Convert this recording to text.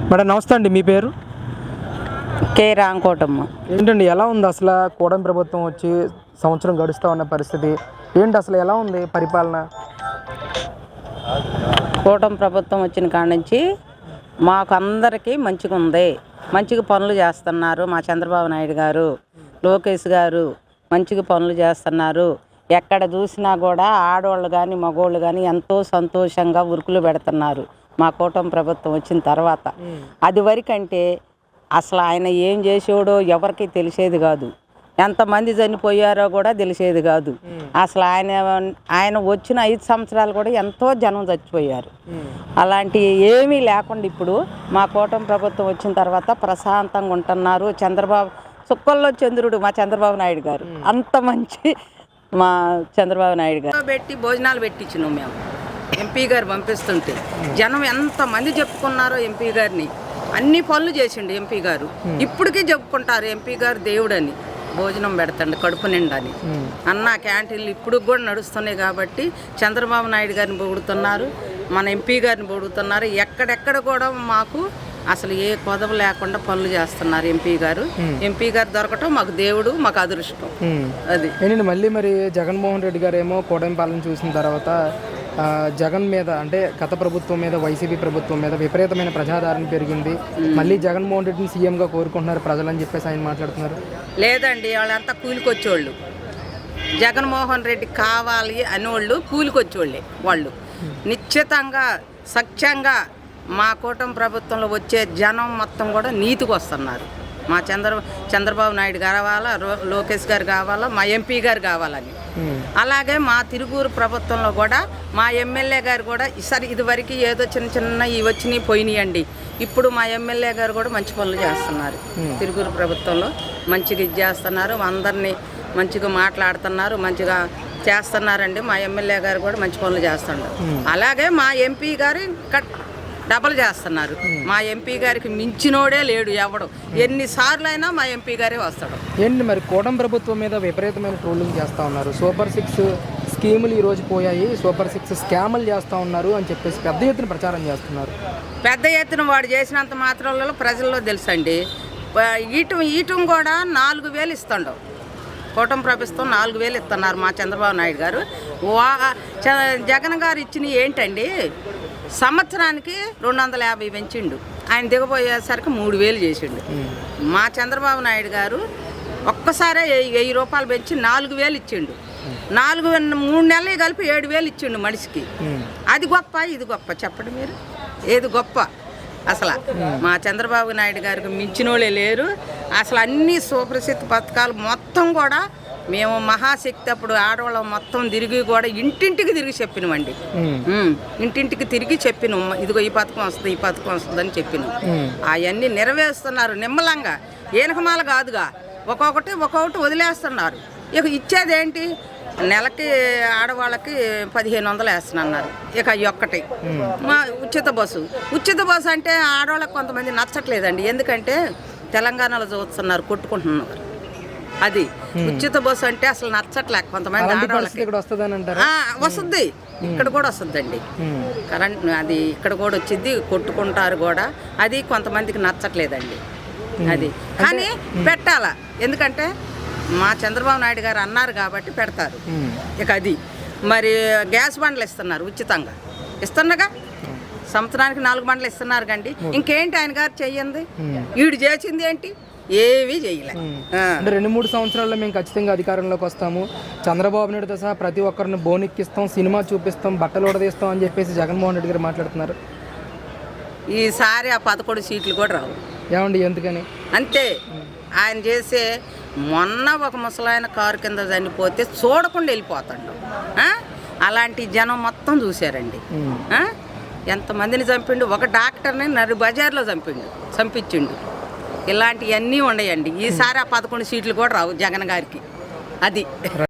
Madam నమస్తే అండి, మీ పేరు? కే రాంకోటమ్మ. ఏంటండి, ఎలా ఉంది అసలు కూటమి ప్రభుత్వం వచ్చి సంవత్సరం గడుస్తూ ఉన్న పరిస్థితి ఏంటి? అసలు ఎలా ఉంది పరిపాలన? కూటమి ప్రభుత్వం వచ్చిన కాడ నుంచి మాకు అందరికీ మంచిగా ఉంది. మంచిగా పనులు చేస్తున్నారు మా చంద్రబాబు నాయుడు గారు, లోకేష్ గారు మంచిగా పనులు చేస్తున్నారు. ఎక్కడ చూసినా కూడా ఆడవాళ్ళు కానీ మగవాళ్ళు కానీ ఎంతో సంతోషంగా ఉరుకులు పెడుతున్నారు మా కూటమి ప్రభుత్వం వచ్చిన తర్వాత. అది వరకంటే అసలు ఆయన ఏం చేసేవాడో ఎవరికి తెలిసేది కాదు, ఎంతమంది చనిపోయారో కూడా తెలిసేది కాదు. అసలు ఆయన వచ్చిన 5 సంవత్సరాలు కూడా ఎంతో జనం చచ్చిపోయారు. అలాంటి ఏమీ లేకుండా ఇప్పుడు మా కూటమి ప్రభుత్వం వచ్చిన తర్వాత ప్రశాంతంగా ఉంటున్నారు. చంద్రబాబు సుక్కల్లో చంద్రుడు మా చంద్రబాబు నాయుడు గారు, అంత మంచి మా చంద్రబాబు నాయుడు గారు పెట్టి భోజనాలు పెట్టించినాం మేము. ఎంపీ గారు పంపిస్తుంటే జనం ఎంతమంది చెప్పుకున్నారో ఎంపీ గారిని. అన్ని పనులు చేసిండు ఎంపీ గారు. ఇప్పటికీ చెప్పుకుంటారు ఎంపీ గారు దేవుడని. భోజనం పెడతాండి కడుపు నిండాని. అన్న క్యాంటీన్లు ఇప్పుడు కూడా నడుస్తున్నాయి కాబట్టి చంద్రబాబు నాయుడు గారిని పొగుడుతున్నారు, మన ఎంపీ గారిని పొగుడుతున్నారు. ఎక్కడెక్కడ కూడా మాకు అసలు ఏ కొదవ లేకుండా పనులు చేస్తున్నారు ఎంపీ గారు. ఎంపీ గారు దొరకటం మాకు దేవుడు, మాకు అదృష్టం. అది ఏంటండి, మళ్ళీ మరి జగన్మోహన్ రెడ్డి గారు ఏమో కూటమి పాలన చూసిన తర్వాత జగన్ మీద అంటే గత ప్రభుత్వం మీద, వైసీపీ ప్రభుత్వం మీద విపరీతమైన ప్రజాదరణ పెరిగింది. మళ్ళీ జగన్మోహన్ రెడ్డిని సీఎంగా కోరుకుంటున్నారు ప్రజలని చెప్పేసి ఆయన మాట్లాడుతున్నారు. లేదండి, వాళ్ళంతా కూలికొచ్చేవాళ్ళు. జగన్మోహన్ రెడ్డి కావాలి అనేవాళ్ళు కూలికొచ్చేవాళ్ళే. వాళ్ళు నిశ్చితంగా సత్యంగా మా కూటమి ప్రభుత్వంలో వచ్చే జనం మొత్తం కూడా నీతికి వస్తున్నారు. మా చంద్రబాబు నాయుడు కావాలా, లోకేష్ గారు కావాలా, మా ఎంపీ గారు కావాలని. అలాగే మా తిరుగూరు ప్రభుత్వంలో కూడా మా ఎమ్మెల్యే గారు కూడా సరే ఇదివరకు ఏదో చిన్న చిన్న ఇవి వచ్చినాయి పోయినాయండి. ఇప్పుడు మా ఎమ్మెల్యే గారు కూడా మంచి పనులు చేస్తున్నారు. తిరుగూరు ప్రభుత్వంలో మంచిగా ఇది చేస్తున్నారు, అందరినీ మంచిగా మాట్లాడుతున్నారు, మంచిగా చేస్తున్నారండి. మా ఎమ్మెల్యే గారు కూడా మంచి పనులు చేస్తున్నారు. అలాగే మా ఎంపీ గారు డబల్ చేస్తున్నారు. మా ఎంపీ గారికి మించినోడే లేడు ఎవడు. ఎన్నిసార్లు అయినా మా ఎంపీ గారే వస్తాడు. ఏంటి మరి కూటమి ప్రభుత్వం మీద విపరీతమైన ట్రోలింగ్ చేస్తూ ఉన్నారు. సూపర్ 6 స్కీములు ఈరోజు పోయాయి, సూపర్ 6 స్కాములు చేస్తూ ఉన్నారు అని చెప్పేసి పెద్ద ఎత్తున ప్రచారం చేస్తున్నారు. పెద్ద ఎత్తున వాడు చేసినంత మాత్రంలో ప్రజల్లో తెలుసండి. ఈటం కూడా 4,000 ఇస్తాడు. కూటమి ప్రభుత్వం 4,000 ఇస్తున్నారు మా చంద్రబాబు నాయుడు గారు. జగన్ గారు ఇచ్చినవి ఏంటండి, సంవత్సరానికి 250 పెంచిండు. ఆయన దిగబోయేసరికి 3,000 చేసిండు. మా చంద్రబాబు నాయుడు గారు ఒక్కసారే 1,000 రూపాయలు పెంచి 4,000 ఇచ్చిండు. 3 నెలలు కలిపి 7,000 ఇచ్చిండు మనిషికి. అది గొప్ప, ఇది గొప్ప చెప్పండి మీరు, ఏది గొప్ప? అసలు మా చంద్రబాబు నాయుడు గారికి మించిన వాళ్ళే లేరు. అసలు అన్ని సుప్రసిద్ధ పథకాలు మొత్తం కూడా మేము మహాశక్తి అప్పుడు ఆడవాళ్ళం మొత్తం తిరిగి కూడా ఇంటింటికి తిరిగి చెప్పినామండి. ఇంటింటికి తిరిగి చెప్పినాం, ఇదిగో ఈ పథకం వస్తుంది, ఈ పథకం వస్తుంది అని చెప్పినాం. అవన్నీ నెరవేరుస్తున్నారు నిమ్మలంగా, ఏనకమాల కాదుగా. ఒక్కొక్కటి వదిలేస్తున్నారు. ఇక ఇచ్చేదేంటి, నెలకి ఆడవాళ్ళకి 1,500 వేస్తున్నారు. ఇక ఒక్కటి మా ఉచిత బస్సు అంటే ఆడవాళ్ళకి కొంతమంది నచ్చట్లేదండి. ఎందుకంటే తెలంగాణలో చూస్తున్నారు, కొట్టుకుంటున్నారు. అది ఉచిత బస్సు అంటే అసలు నచ్చట్లేక కొంతమంది ఆడవాళ్ళకి వస్తుంది. ఇక్కడ కూడా వస్తుందండి కరెంట్, అది ఇక్కడ కూడా వచ్చింది, కొట్టుకుంటారు కూడా. అది కొంతమందికి నచ్చట్లేదండి. అది కానీ పెట్టాలా, ఎందుకంటే మా చంద్రబాబు నాయుడు గారు అన్నారు కాబట్టి పెడతారు. ఇక అది మరి గ్యాస్ బండ్లు ఇస్తున్నారు, ఉచితంగా ఇస్తున్నాగా. సంవత్సరానికి 4 బండ్లు ఇస్తున్నారు కండి. ఇంకేంటి ఆయన గారు చెయ్యింది? వీడు చేసింది ఏంటి? ఏమీ చేయలే. 2-3 సంవత్సరాల్లో మేము ఖచ్చితంగా అధికారంలోకి వస్తాము, చంద్రబాబు నాయుడుతో సహా ప్రతి ఒక్కరిని బోనెక్కిస్తాం, సినిమా చూపిస్తాం, బట్టలు ఉడదీస్తాం అని చెప్పేసి జగన్మోహన్ రెడ్డి గారు మాట్లాడుతున్నారు. ఈసారి ఆ 11 సీట్లు కూడా రావు. ఏమండి, ఎందుకని? అంతే. ఆయన చేసే మొన్న ఒక ముసలాయన కారు కింద చనిపోతే చూడకుండా వెళ్ళిపోతాడు. అలాంటి జనం మొత్తం చూశారండి. ఎంతమందిని చంపిండు, ఒక డాక్టర్ని నడి బజార్లో చంపించిండు. ఇలాంటివన్నీ ఉన్నాయండి. ఈసారి ఆ 11 సీట్లు కూడా రావు జగన్ గారికి. అది